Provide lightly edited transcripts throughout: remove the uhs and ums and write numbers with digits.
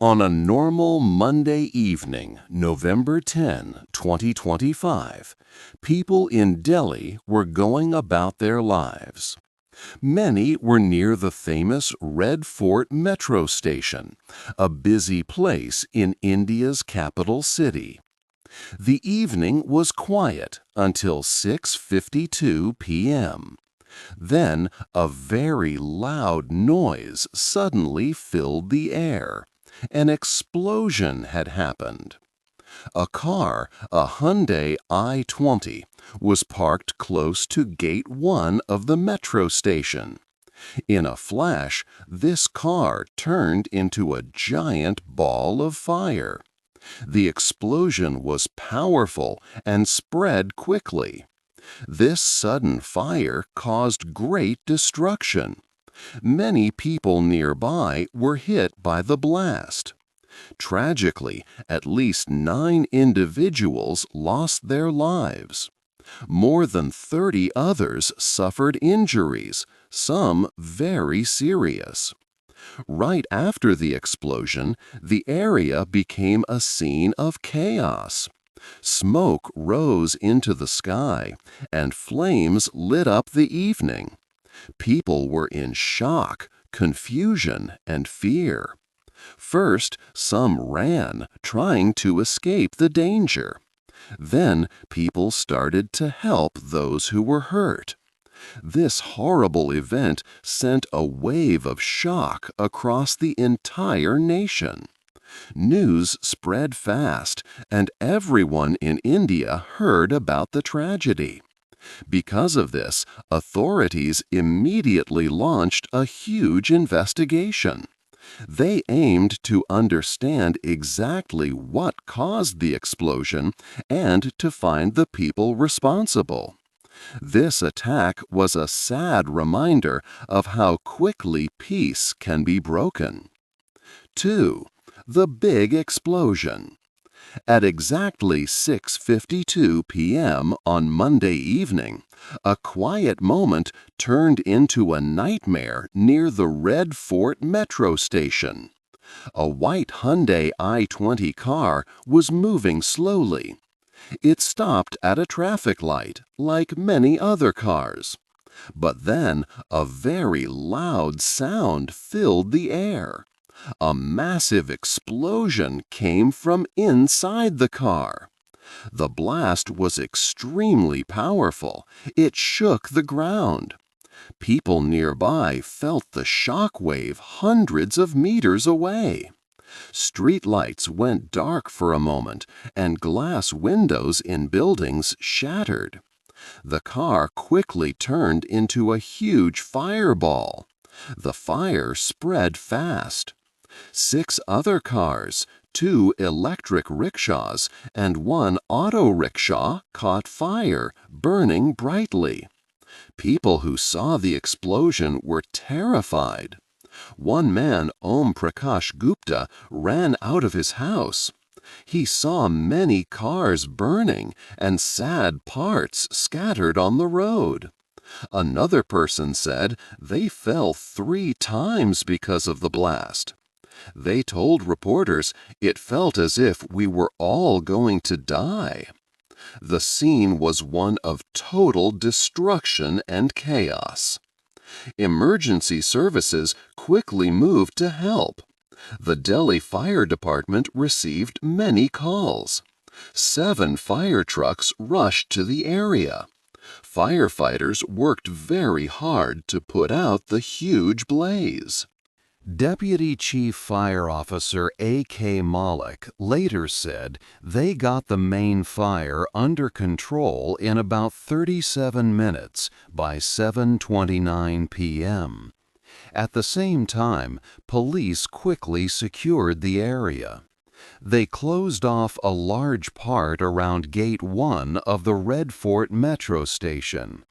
On a normal Monday evening, November 10, 2025, people in Delhi were going about their lives. Many were near the famous Red Fort metro station, a busy place in India's capital city. The evening was quiet until 6:52 p.m. Then a very loud noise suddenly filled the air. An explosion had happened. A car, a Hyundai i20, was parked close to Gate 1 of the metro station. In a flash, this car turned into a giant ball of fire. The explosion was powerful and spread quickly. This sudden fire caused great destruction. Many people nearby were hit by the blast. Tragically, at least 9 individuals lost their lives. More than 30 others suffered injuries, some very serious. Right after the explosion, the area became a scene of chaos. Smoke rose into the sky, and flames lit up the evening. People were in shock, confusion, and fear. First, some ran, trying to escape the danger. Then, people started to help those who were hurt. This horrible event sent a wave of shock across the entire nation. News spread fast, and everyone in India heard about the tragedy. Because of this, authorities immediately launched a huge investigation. They aimed to understand exactly what caused the explosion and to find the people responsible. This attack was a sad reminder of how quickly peace can be broken. 2. The big explosion. At exactly 6:52 p.m. on Monday evening, a quiet moment turned into a nightmare near the Red Fort metro station. A white Hyundai i20 car was moving slowly. It stopped at a traffic light, like many other cars. But then a very loud sound filled the air. A massive explosion came from inside the car. The blast was extremely powerful. It shook the ground. People nearby felt the shock wave hundreds of meters away. Street lights went dark for a moment, and glass windows in buildings shattered. The car quickly turned into a huge fireball. The fire spread fast. 6 other cars, 2 electric rickshaws, and 1 auto rickshaw caught fire, burning brightly. People who saw the explosion were terrified. One man, Om Prakash Gupta, ran out of his house. He saw many cars burning and sad parts scattered on the road. Another person said they fell 3 times because of the blast. They told reporters it felt as if we were all going to die. The scene was one of total destruction and chaos. Emergency services quickly moved to help. The Delhi Fire Department received many calls. 7 fire trucks rushed to the area. Firefighters worked very hard to put out the huge blaze. Deputy Chief Fire Officer A.K. Malik later said they got the main fire under control in about 37 minutes by 7:29 p.m. At the same time, police quickly secured the area. They closed off a large part around Gate 1 of the Red Fort metro station.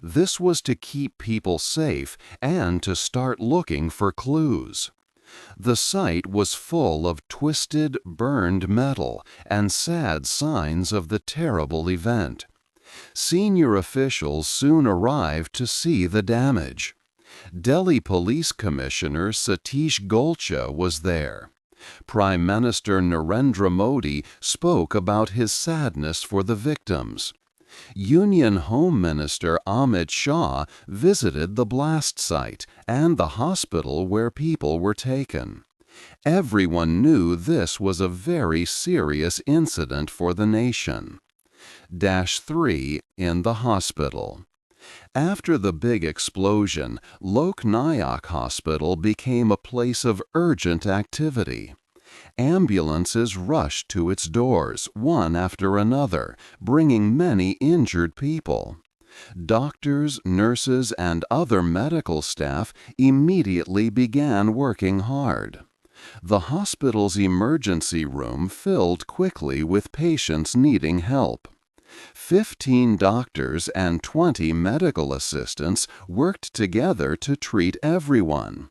This was to keep people safe and to start looking for clues. The site was full of twisted, burned metal and sad signs of the terrible event. Senior officials soon arrived to see the damage. Delhi Police Commissioner Satish Golcha was there. Prime Minister Narendra Modi spoke about his sadness for the victims. Union Home Minister Amit Shah visited the blast site and the hospital where people were taken. Everyone knew this was a very serious incident for the nation. 3. In the hospital. After the big explosion, Lok Nayak Hospital became a place of urgent activity. Ambulances rushed to its doors, one after another, bringing many injured people. Doctors, nurses, and other medical staff immediately began working hard. The hospital's emergency room filled quickly with patients needing help. 15 doctors and 20 medical assistants worked together to treat everyone.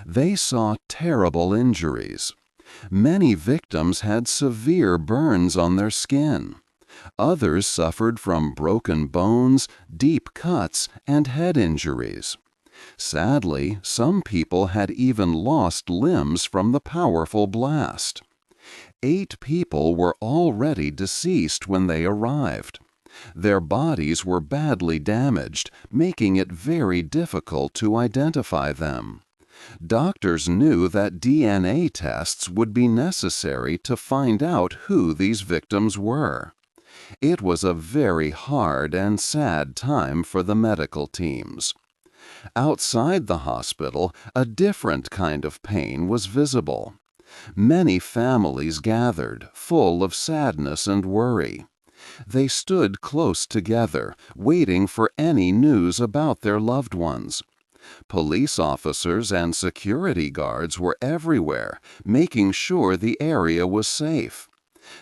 They saw terrible injuries. Many victims had severe burns on their skin. Others suffered from broken bones, deep cuts, and head injuries. Sadly, some people had even lost limbs from the powerful blast. 8 people were already deceased when they arrived. Their bodies were badly damaged, making it very difficult to identify them. Doctors knew that DNA tests would be necessary to find out who these victims were. It was a very hard and sad time for the medical teams. Outside the hospital, a different kind of pain was visible. Many families gathered, full of sadness and worry. They stood close together, waiting for any news about their loved ones. Police officers and security guards were everywhere, making sure the area was safe.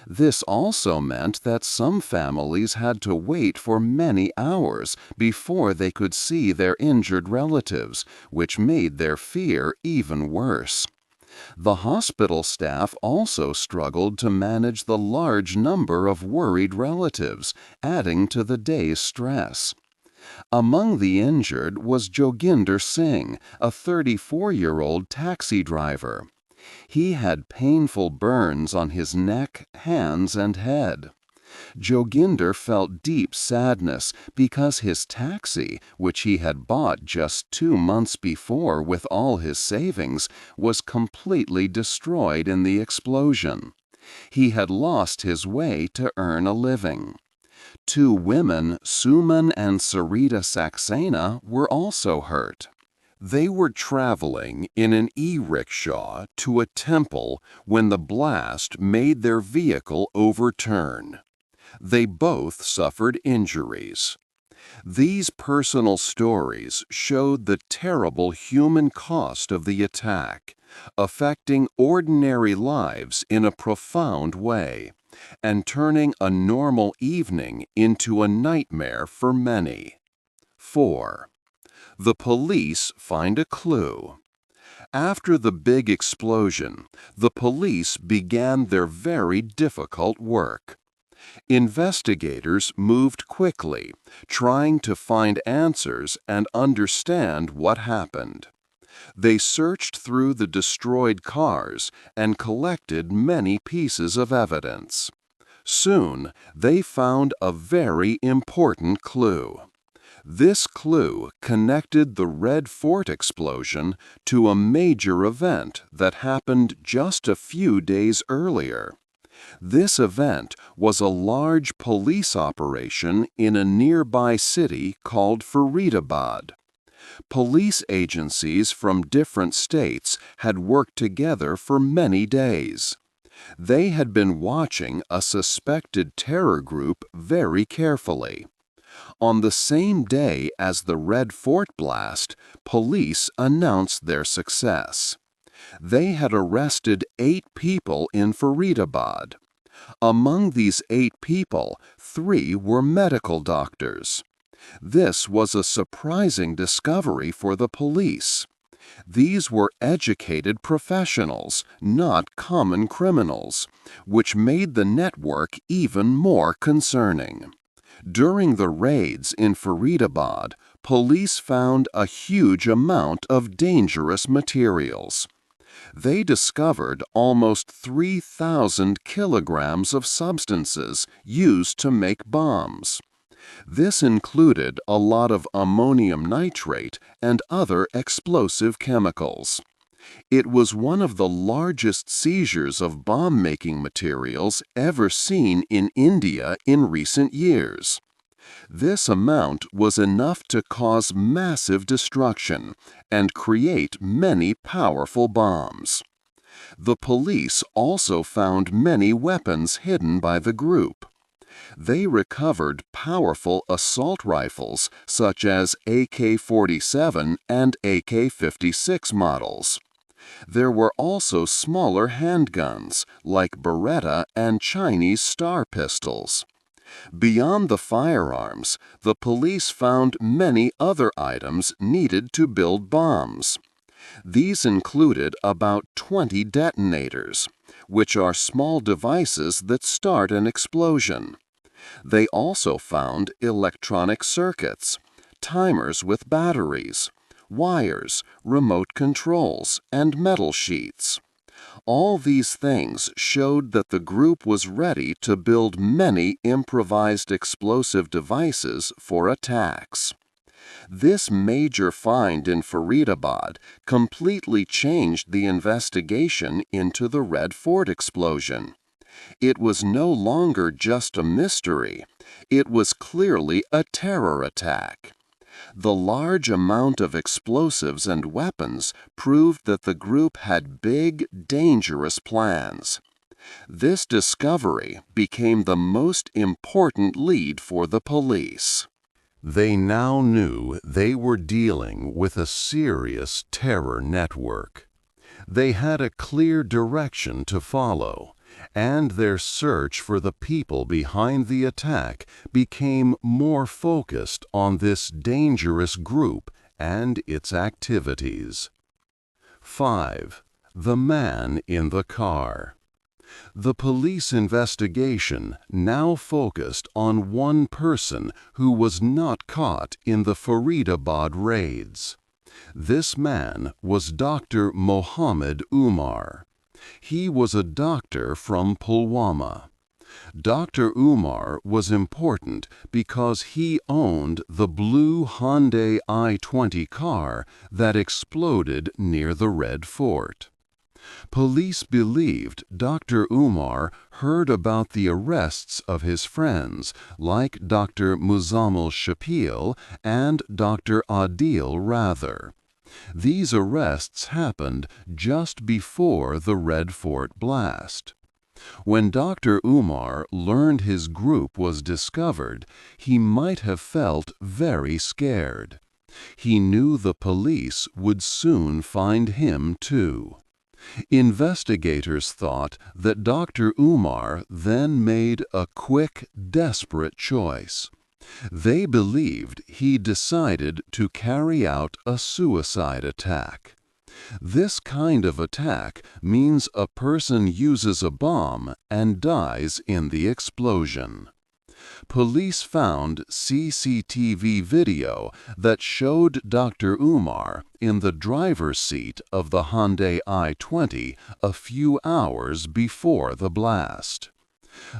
This also meant that some families had to wait for many hours before they could see their injured relatives, which made their fear even worse. The hospital staff also struggled to manage the large number of worried relatives, adding to the day's stress. Among the injured was Joginder Singh, a 34-year-old taxi driver. He had painful burns on his neck, hands, and head. Joginder felt deep sadness because his taxi, which he had bought just 2 months before with all his savings, was completely destroyed in the explosion. He had lost his way to earn a living. 2 women, Suman and Sarita Saxena, were also hurt. They were traveling in an e-rickshaw to a temple when the blast made their vehicle overturn. They both suffered injuries. These personal stories showed the terrible human cost of the attack, affecting ordinary lives in a profound way, and turning a normal evening into a nightmare for many. 4. The police find a clue. After the big explosion, the police began their very difficult work. Investigators moved quickly, trying to find answers and understand what happened. They searched through the destroyed cars and collected many pieces of evidence. Soon, they found a very important clue. This clue connected the Red Fort explosion to a major event that happened just a few days earlier. This event was a large police operation in a nearby city called Faridabad. Police agencies from different states had worked together for many days. They had been watching a suspected terror group very carefully. On the same day as the Red Fort blast, police announced their success. They had arrested 8 people in Faridabad. Among these 8 people, 3 were medical doctors. This was a surprising discovery for the police. These were educated professionals, not common criminals, which made the network even more concerning. During the raids in Faridabad, police found a huge amount of dangerous materials. They discovered almost 3,000 kilograms of substances used to make bombs. This included a lot of ammonium nitrate and other explosive chemicals. It was one of the largest seizures of bomb-making materials ever seen in India in recent years. This amount was enough to cause massive destruction and create many powerful bombs. The police also found many weapons hidden by the group. They recovered powerful assault rifles such as AK-47 and AK-56 models. There were also smaller handguns like Beretta and Chinese Star pistols. Beyond the firearms, the police found many other items needed to build bombs. These included about 20 detonators, which are small devices that start an explosion. They also found electronic circuits, timers with batteries, wires, remote controls, and metal sheets. All these things showed that the group was ready to build many improvised explosive devices for attacks. This major find in Faridabad completely changed the investigation into the Red Fort explosion. It was no longer just a mystery. It was clearly a terror attack. The large amount of explosives and weapons proved that the group had big, dangerous plans. This discovery became the most important lead for the police. They now knew they were dealing with a serious terror network. They had a clear direction to follow, and their search for the people behind the attack became more focused on this dangerous group and its activities. 5. The man in the car. The police investigation now focused on one person who was not caught in the Faridabad raids. This man was Dr. Mohammed Umar. He was a doctor from Pulwama. Dr. Umar was important because he owned the blue Hyundai i20 car that exploded near the Red Fort. Police believed Dr. Umar heard about the arrests of his friends like Dr. Muzammil Shapil and Dr. Adil Rather. These arrests happened just before the Red Fort blast. When Dr. Umar learned his group was discovered, he might have felt very scared. He knew the police would soon find him too. Investigators thought that Dr. Umar then made a quick, desperate choice. They believed he decided to carry out a suicide attack. This kind of attack means a person uses a bomb and dies in the explosion. Police found CCTV video that showed Dr. Umar in the driver's seat of the Hyundai i20 a few hours before the blast.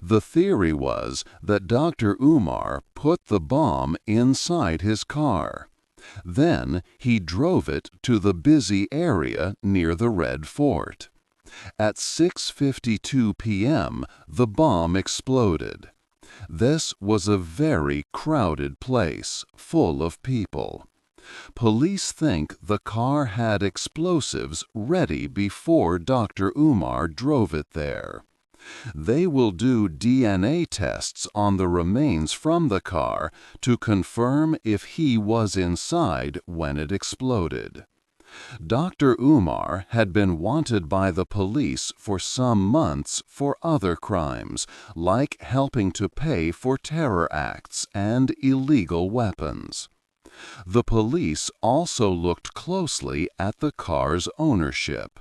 The theory was that Dr. Umar put the bomb inside his car. Then he drove it to the busy area near the Red Fort. At 6:52 p.m., the bomb exploded. This was a very crowded place, full of people. Police think the car had explosives ready before Dr. Umar drove it there. They will do DNA tests on the remains from the car to confirm if he was inside when it exploded. Dr. Umar had been wanted by the police for some months for other crimes, like helping to pay for terror acts and illegal weapons. The police also looked closely at the car's ownership.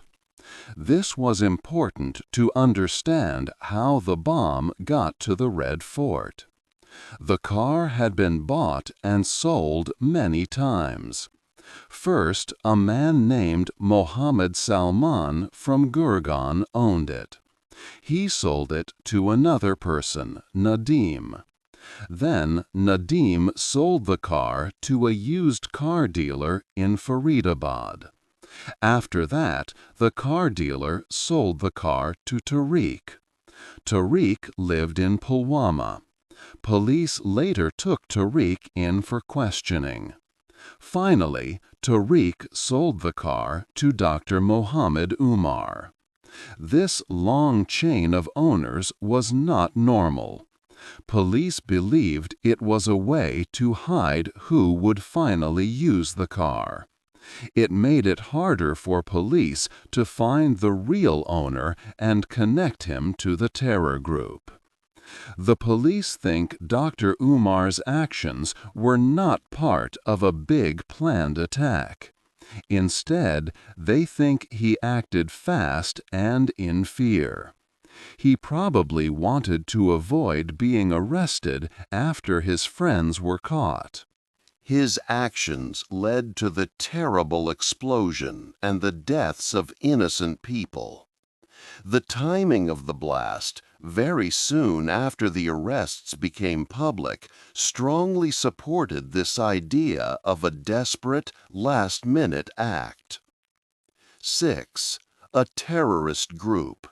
This was important to understand how the bomb got to the Red Fort. The car had been bought and sold many times. First, a man named Mohammed Salman from Gurgaon owned it. He sold it to another person, Nadim. Then Nadim sold the car to a used car dealer in Faridabad. After that, the car dealer sold the car to Tariq. Tariq lived in Pulwama. Police later took Tariq in for questioning. Finally, Tariq sold the car to Dr. Mohammed Umar. This long chain of owners was not normal. Police believed it was a way to hide who would finally use the car. It made it harder for police to find the real owner and connect him to the terror group. The police think Dr. Umar's actions were not part of a big planned attack. Instead, they think he acted fast and in fear. He probably wanted to avoid being arrested after his friends were caught. His actions led to the terrible explosion and the deaths of innocent people. The timing of the blast, very soon after the arrests became public, strongly supported this idea of a desperate, last-minute act. 6. A terrorist group.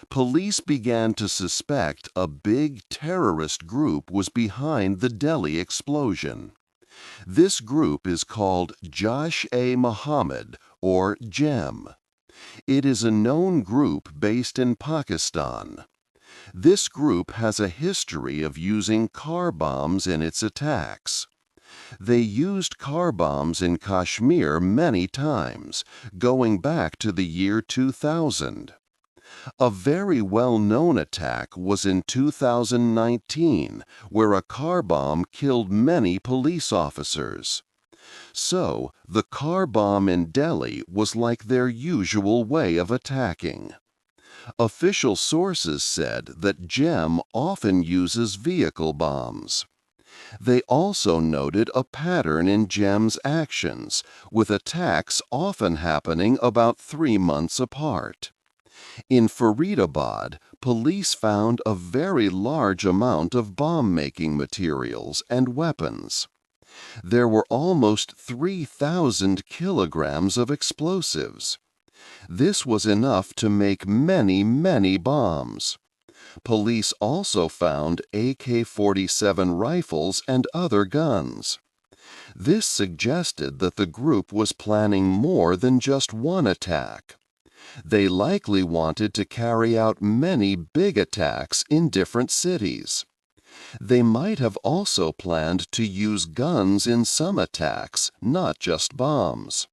Police began to suspect a big terrorist group was behind the Delhi explosion. This group is called Jaish-e-Mohammed, or JEM. It is a known group based in Pakistan. This group has a history of using car bombs in its attacks. They used car bombs in Kashmir many times, going back to the year 2000. A very well-known attack was in 2019, where a car bomb killed many police officers. So, the car bomb in Delhi was like their usual way of attacking. Official sources said that JEM often uses vehicle bombs. They also noted a pattern in JEM's actions, with attacks often happening about 3 months apart. In Faridabad, police found a very large amount of bomb-making materials and weapons. There were almost 3,000 kilograms of explosives. This was enough to make many bombs. Police also found AK-47 rifles and other guns. This suggested that the group was planning more than just one attack. They likely wanted to carry out many big attacks in different cities. They might have also planned to use guns in some attacks, not just bombs.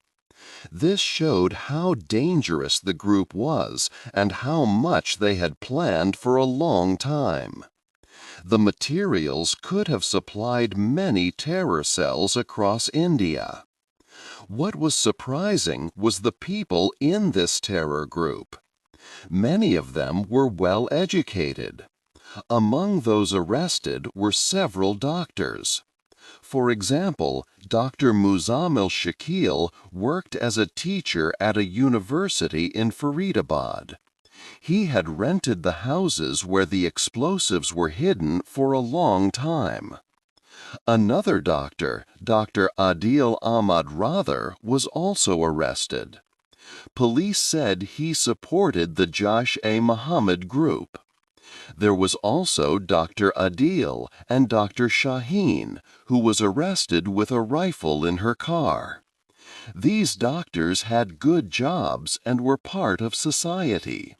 This showed how dangerous the group was and how much they had planned for a long time. The materials could have supplied many terror cells across India. What was surprising was the people in this terror group. Many of them were well educated. Among those arrested were several doctors. For example, Dr. Muzammil Shakil worked as a teacher at a university in Faridabad. He had rented the houses where the explosives were hidden for a long time. Another doctor, Dr. Adil Ahmad Rather, was also arrested. Police said he supported the Jaish-e-Mohammed group. There was also Dr. Adil and Dr. Shaheen, who was arrested with a rifle in her car. These doctors had good jobs and were part of society.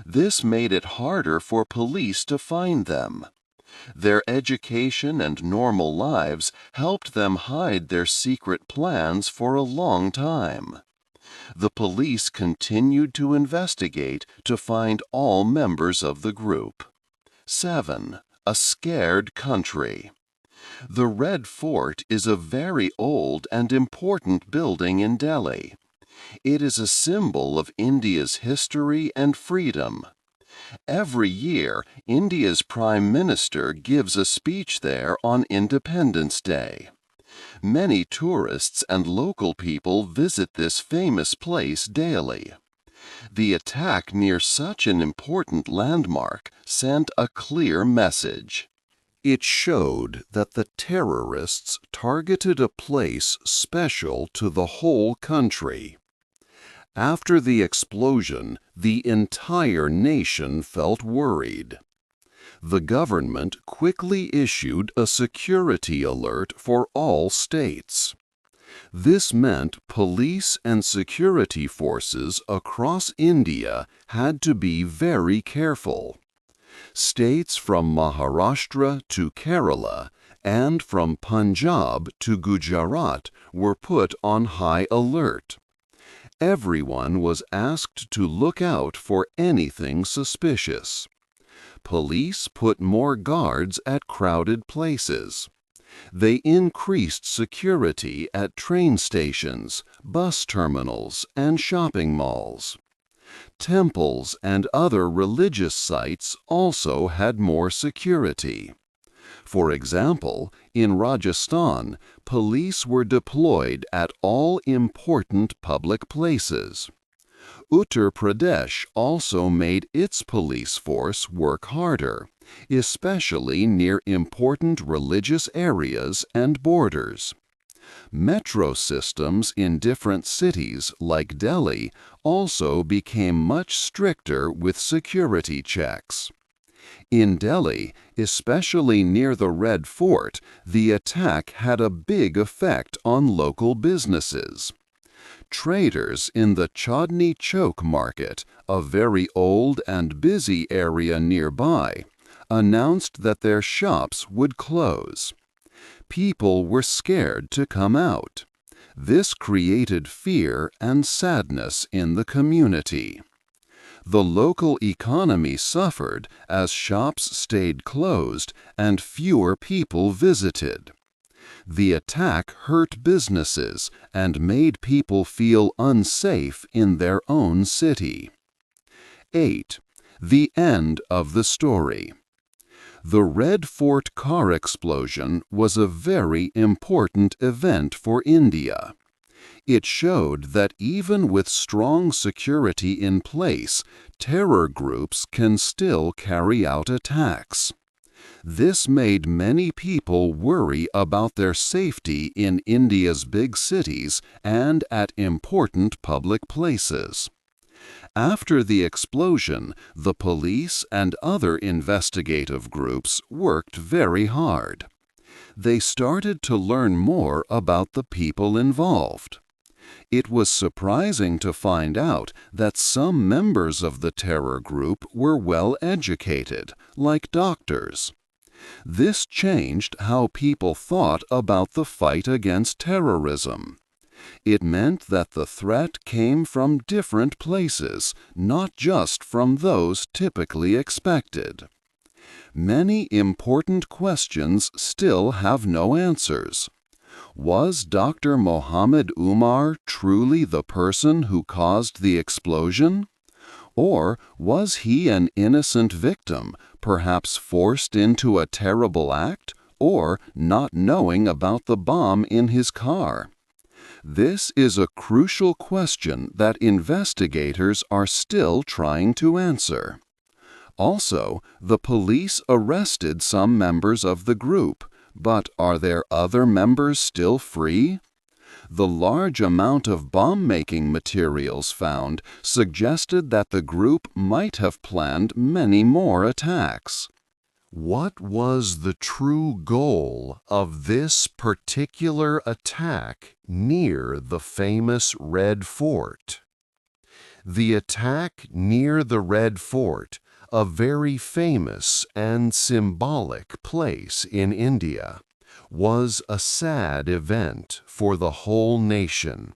This made it harder for police to find them. Their education and normal lives helped them hide their secret plans for a long time. The police continued to investigate to find all members of the group. 7. A scared country. The Red Fort is a very old and important building in Delhi. It is a symbol of India's history and freedom. Every year, India's Prime Minister gives a speech there on Independence Day. Many tourists and local people visit this famous place daily. The attack near such an important landmark sent a clear message. It showed that the terrorists targeted a place special to the whole country. After the explosion, the entire nation felt worried. The government quickly issued a security alert for all states. This meant police and security forces across India had to be very careful. States from Maharashtra to Kerala and from Punjab to Gujarat were put on high alert. Everyone was asked to look out for anything suspicious. Police put more guards at crowded places. They increased security at train stations, bus terminals, and shopping malls. Temples and other religious sites also had more security. For example, in Rajasthan, police were deployed at all important public places. Uttar Pradesh also made its police force work harder, especially near important religious areas and borders. Metro systems in different cities, like Delhi, also became much stricter with security checks. In Delhi, especially near the Red Fort, the attack had a big effect on local businesses. Traders in the Chandni Chowk market, a very old and busy area nearby, announced that their shops would close. People were scared to come out. This created fear and sadness in the community. The local economy suffered as shops stayed closed and fewer people visited. The attack hurt businesses and made people feel unsafe in their own city. 8. The end of the story. The Red Fort car explosion was a very important event for India. It showed that even with strong security in place, terror groups can still carry out attacks. This made many people worry about their safety in India's big cities and at important public places. After the explosion, the police and other investigative groups worked very hard. They started to learn more about the people involved. It was surprising to find out that some members of the terror group were well educated, like doctors. This changed how people thought about the fight against terrorism. It meant that the threat came from different places, not just from those typically expected. Many important questions still have no answers. Was Dr. Mohammed Umar truly the person who caused the explosion? Or was he an innocent victim, perhaps forced into a terrible act, or not knowing about the bomb in his car? This is a crucial question that investigators are still trying to answer. Also, the police arrested some members of the group, but are there other members still free? The large amount of bomb-making materials found suggested that the group might have planned many more attacks. What was the true goal of this particular attack near the famous Red Fort? The attack near the Red Fort, a very famous and symbolic place in India, was a sad event for the whole nation.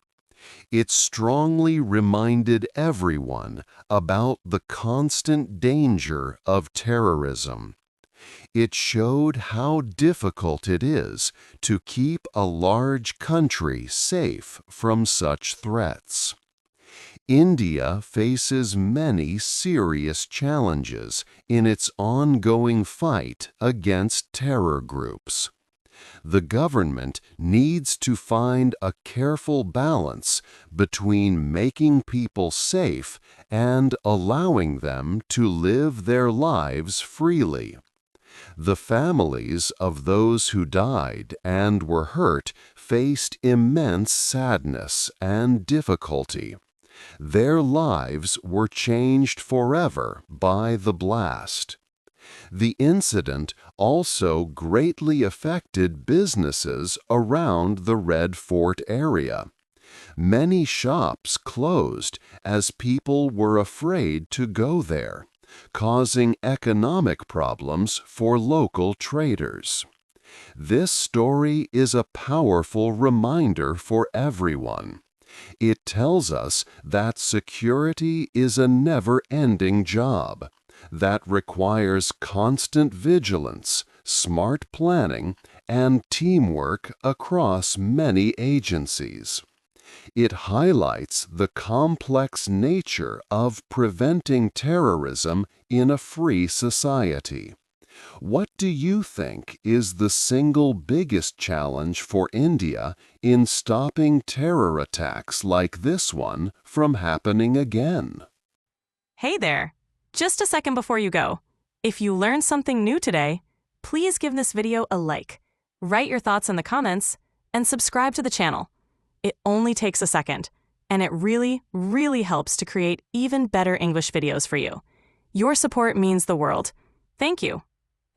It strongly reminded everyone about the constant danger of terrorism. It showed how difficult it is to keep a large country safe from such threats. India faces many serious challenges in its ongoing fight against terror groups. The government needs to find a careful balance between making people safe and allowing them to live their lives freely. The families of those who died and were hurt faced immense sadness and difficulty. Their lives were changed forever by the blast. The incident also greatly affected businesses around the Red Fort area. Many shops closed as people were afraid to go there, causing economic problems for local traders. This story is a powerful reminder for everyone. It tells us that security is a never-ending job that requires constant vigilance, smart planning, and teamwork across many agencies. It highlights the complex nature of preventing terrorism in a free society. What do you think is the single biggest challenge for India in stopping terror attacks like this one from happening again? Hey there! Just a second before you go. If you learned something new today, please give this video a like, write your thoughts in the comments, and subscribe to the channel. It only takes a second, and it really, really helps to create even better English videos for you. Your support means the world. Thank you.